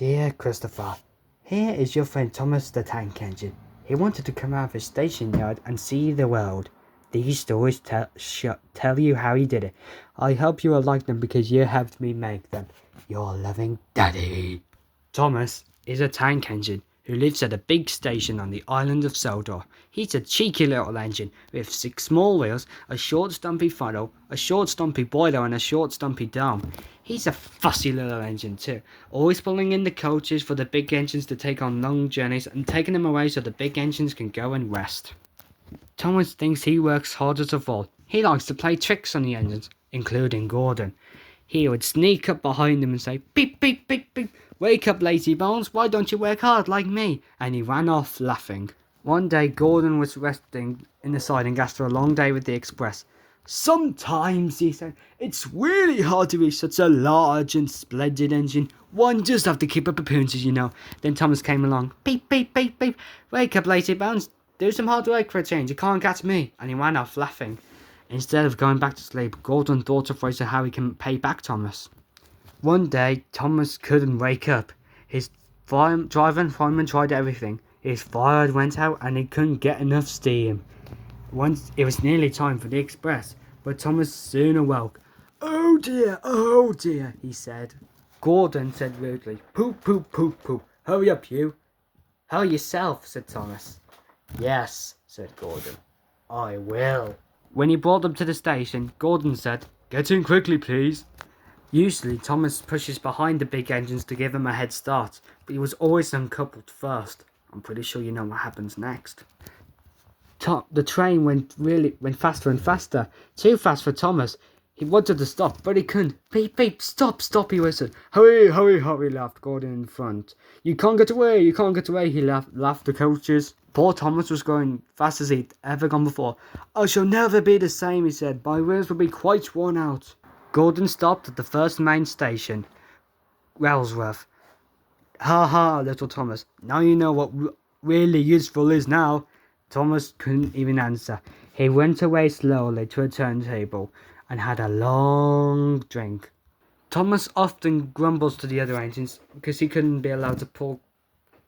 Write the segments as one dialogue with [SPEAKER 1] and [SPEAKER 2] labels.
[SPEAKER 1] Dear Christopher, here is your friend Thomas the Tank Engine. He wanted to come out of his station yard and see the world. These stories tell you how he did it. I hope you will like them because you helped me make them. Your loving Daddy. Thomas is a tank engine who lives at a big station on the island of Sodor. He's a cheeky little engine with 6 small wheels, a short stumpy funnel, a short stumpy boiler and a short stumpy dome. He's a fussy little engine too, always pulling in the coaches for the big engines to take on long journeys and taking them away so the big engines can go and rest. Thomas thinks he works hardest of all. He likes to play tricks on the engines, including Gordon. He would sneak up behind him and say, "Beep, beep, beep, beep. Wake up, lazy bones, why don't you work hard like me?" And he ran off laughing. One day Gordon was resting in the siding after a long day with the express. "Sometimes," he said, "it's really hard to be such a large and splendid engine. One just have to keep up appearances, you know." Then Thomas came along. "Beep, beep, beep, beep. Wake up, lazy bones. Do some hard work for a change. You can't catch me." And he ran off laughing. Instead of going back to sleep, Gordon thought of ways of how he can pay back Thomas. One day, Thomas couldn't wake up. His driver and fireman tried everything. His fire went out and he couldn't get enough steam. Once it was nearly time for the express, but Thomas soon awoke. "Oh dear," he said. Gordon said rudely, "Poop, poop, poop, poop. Hurry up, you." "Hurry yourself," said Thomas. "Yes," said Gordon. "I will." When he brought them to the station, Gordon said, "Get in quickly, please." Usually, Thomas pushes behind the big engines to give him a head start, but he was always uncoupled first. I'm pretty sure you know what happens next. The train went faster and faster, too fast for Thomas. He wanted to stop, but he couldn't. "Beep, beep, stop, stop," he whistled. "Hurry, hurry, hurry," laughed Gordon in front. You can't get away, he laughed the coaches. Poor Thomas was going fast as he'd ever gone before. "I shall never be the same," he said. "My wheels will be quite worn out." Gordon stopped at the first main station, Wellsworth. "Ha ha, little Thomas. Now you know what really useful is now." Thomas couldn't even answer. He went away slowly to a turntable and had a long drink. Thomas often grumbles to the other engines because he couldn't be allowed to pull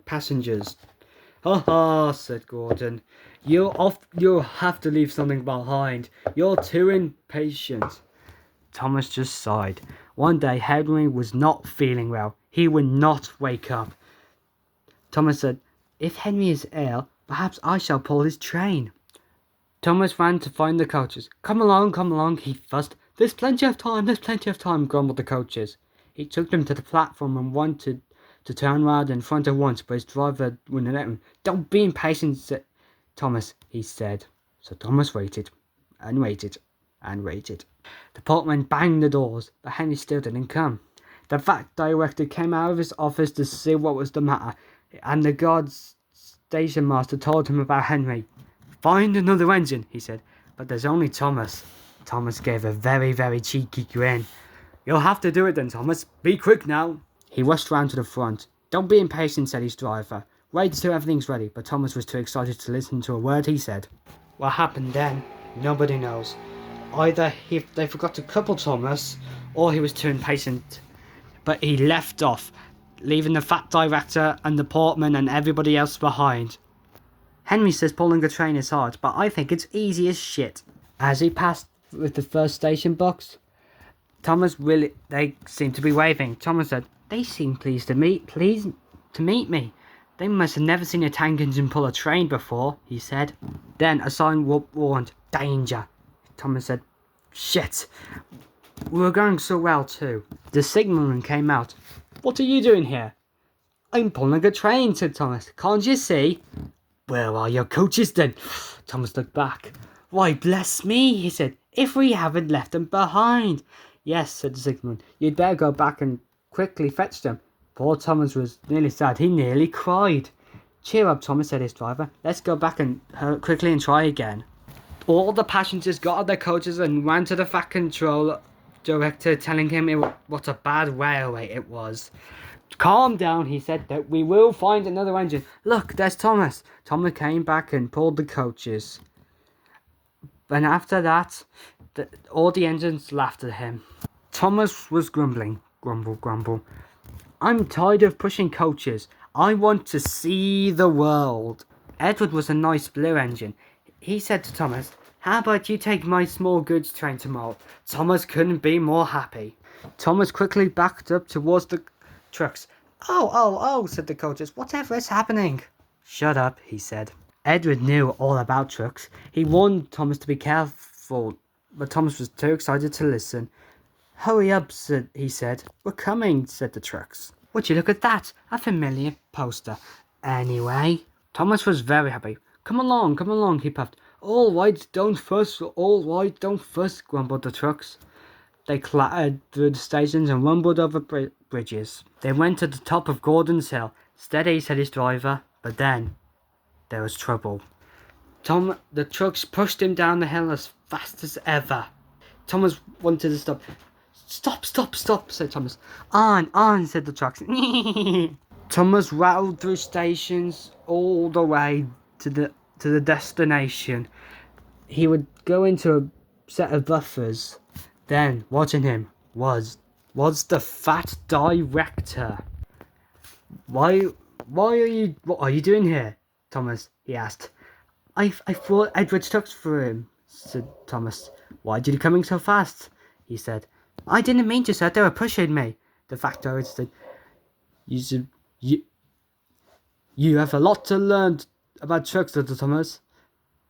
[SPEAKER 1] passengers. "Ha ha," said Gordon. You'll have to leave something behind. You're too impatient." Thomas just sighed. One day Henry was not feeling well. He would not wake up. Thomas said, "If Henry is ill, perhaps I shall pull his train." Thomas ran to find the coaches. Come along," he fussed. There's plenty of time, grumbled the coaches. He took them to the platform and wanted to turn round in front at once, but his driver wouldn't let him. "Don't be impatient, Thomas," he said. So Thomas waited, and waited, and waited. The portman banged the doors, but Henry still didn't come. The fact director came out of his office to see what was the matter, and the guard's station master told him about Henry. "Find another engine," he said, "but there's only Thomas." Thomas gave a very, very cheeky grin. "You'll have to do it then, Thomas. Be quick now." He rushed round to the front. "Don't be impatient," said his driver. "Wait till everything's ready," but Thomas was too excited to listen to a word he said. What happened then, nobody knows. Either they forgot to couple Thomas, or he was too impatient. But he left off, leaving the fat director and the portman and everybody else behind. Henry says pulling a train is hard, but I think it's easy as shit. As he passed with the first station box, they seemed to be waving. Thomas said, "They seem pleased to meet me. They must have never seen a tank engine pull a train before," he said. Then a sign warned, "Danger." Thomas said, "Shit. We were going so well too." The signalman came out. "What are you doing here?" "I'm pulling a train," said Thomas. "Can't you see?" "Where are your coaches then?" Thomas looked back. "Why, bless me," he said, "if we haven't left them behind." "Yes," said the signalman. "You'd better go back and quickly fetch them." Poor Thomas was nearly sad. He nearly cried. "Cheer up, Thomas," said his driver. "Let's go back and quickly and try again." All the passengers got out their coaches and ran to the fat control director, telling him what a bad railway it was. "Calm down," he said, "that we will find another engine. Look, there's Thomas." Thomas came back and pulled the coaches. And after that, all the engines laughed at him. Thomas was grumbling. Grumble, grumble. I'm tired of pushing coaches. I want to see the world. Edward was a nice blue engine. He said to Thomas, how about you take my small goods train tomorrow? Thomas couldn't be more happy. Thomas quickly backed up towards the trucks. Oh, said the coaches. Whatever is happening? Shut up, he said. Edward knew all about trucks. He warned Thomas to be careful, but Thomas was too excited to listen. Hurry up, he said. We're coming, said the trucks. Would you look at that? A familiar poster. Anyway, Thomas was very happy. Come along, he puffed. All right, don't fuss, grumbled the trucks. They clattered through the stations and rumbled over bridges. They went to the top of Gordon's Hill. Steady, said his driver, but then there was trouble. The trucks pushed him down the hill as fast as ever. Thomas wanted to stop. Stop, said Thomas. On, said the trucks. Thomas rattled through stations all the way to the destination. He would go into a set of buffers. Then, watching him was the fat director. What are you doing here, Thomas? He asked. I thought Edward took for him, said Thomas. Why did you coming so fast? He said. I didn't mean to, sir. They were pushing me. The fat director said. You have a lot to learn about trucks, little Thomas.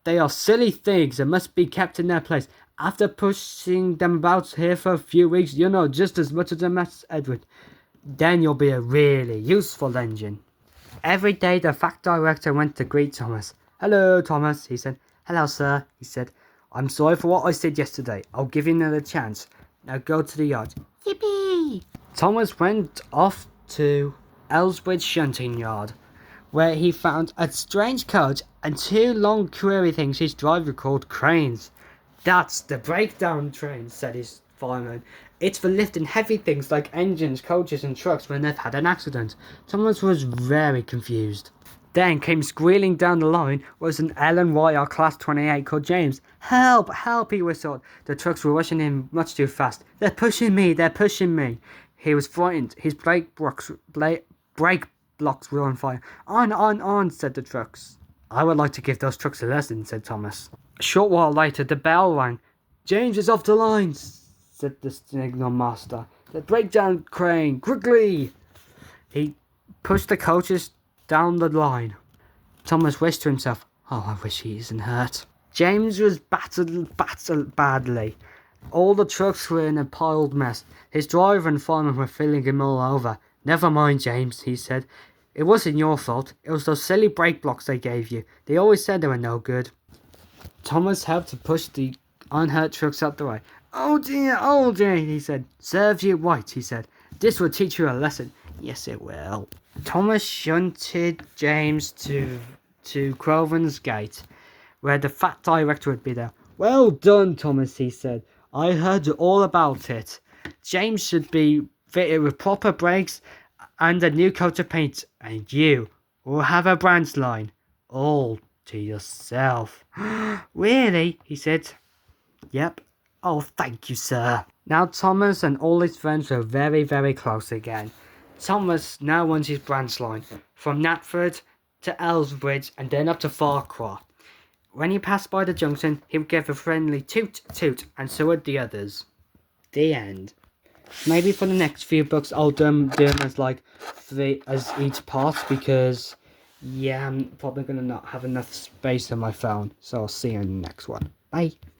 [SPEAKER 1] They are silly things and must be kept in their place. After pushing them about here for a few weeks, you know just as much as them as Edward. Then you'll be a really useful engine. Every day the fat director went to greet Thomas. Hello, Thomas, he said. Hello, sir, he said. I'm sorry for what I said yesterday. I'll give you another chance. Now go to the yard. Yippee! Thomas went off to Elsbridge shunting yard, where he found a strange coach and two long query things his driver called cranes. That's the breakdown train, said his fireman. It's for lifting heavy things like engines, coaches and trucks when they've had an accident. Thomas was very confused. Then came squealing down the line was an LNYR Class 28 called James. Help, he whistled. The trucks were rushing in much too fast. They're pushing me. He was frightened. His brake blocks were on fire. On, said the trucks. I would like to give those trucks a lesson, said Thomas. A short while later, the bell rang. James is off the line, said the signal master. The breakdown crane, quickly! He pushed the coaches down the line. Thomas wished to himself, oh, I wish he isn't hurt. James was battered badly. All the trucks were in a piled mess. His driver and fireman were filling him all over. Never mind, James, he said. It wasn't your fault. It was those silly brake blocks they gave you. They always said they were no good. Thomas helped to push the unhurt trucks out the way. Oh dear, he said. Serves you right, he said. This will teach you a lesson. Yes, it will. Thomas shunted James to Crovan's Gate, where the fat director would be there. Well done, Thomas, he said. I heard all about it. James should be fitted with proper brakes and a new coat of paint, and you will have a branch line all to yourself. Really? He said. Yep. Oh, thank you, sir. Now Thomas and all his friends were very, very close again. Thomas now wants his branch line from Knapford to Elsbridge and then up to Farquhar. When he passed by the junction, he would give a friendly toot toot, and so would the others. The end. Maybe for the next few books, I'll do them as like 3 as each part, because yeah, I'm probably gonna not have enough space on my phone. So I'll see you in the next one. Bye.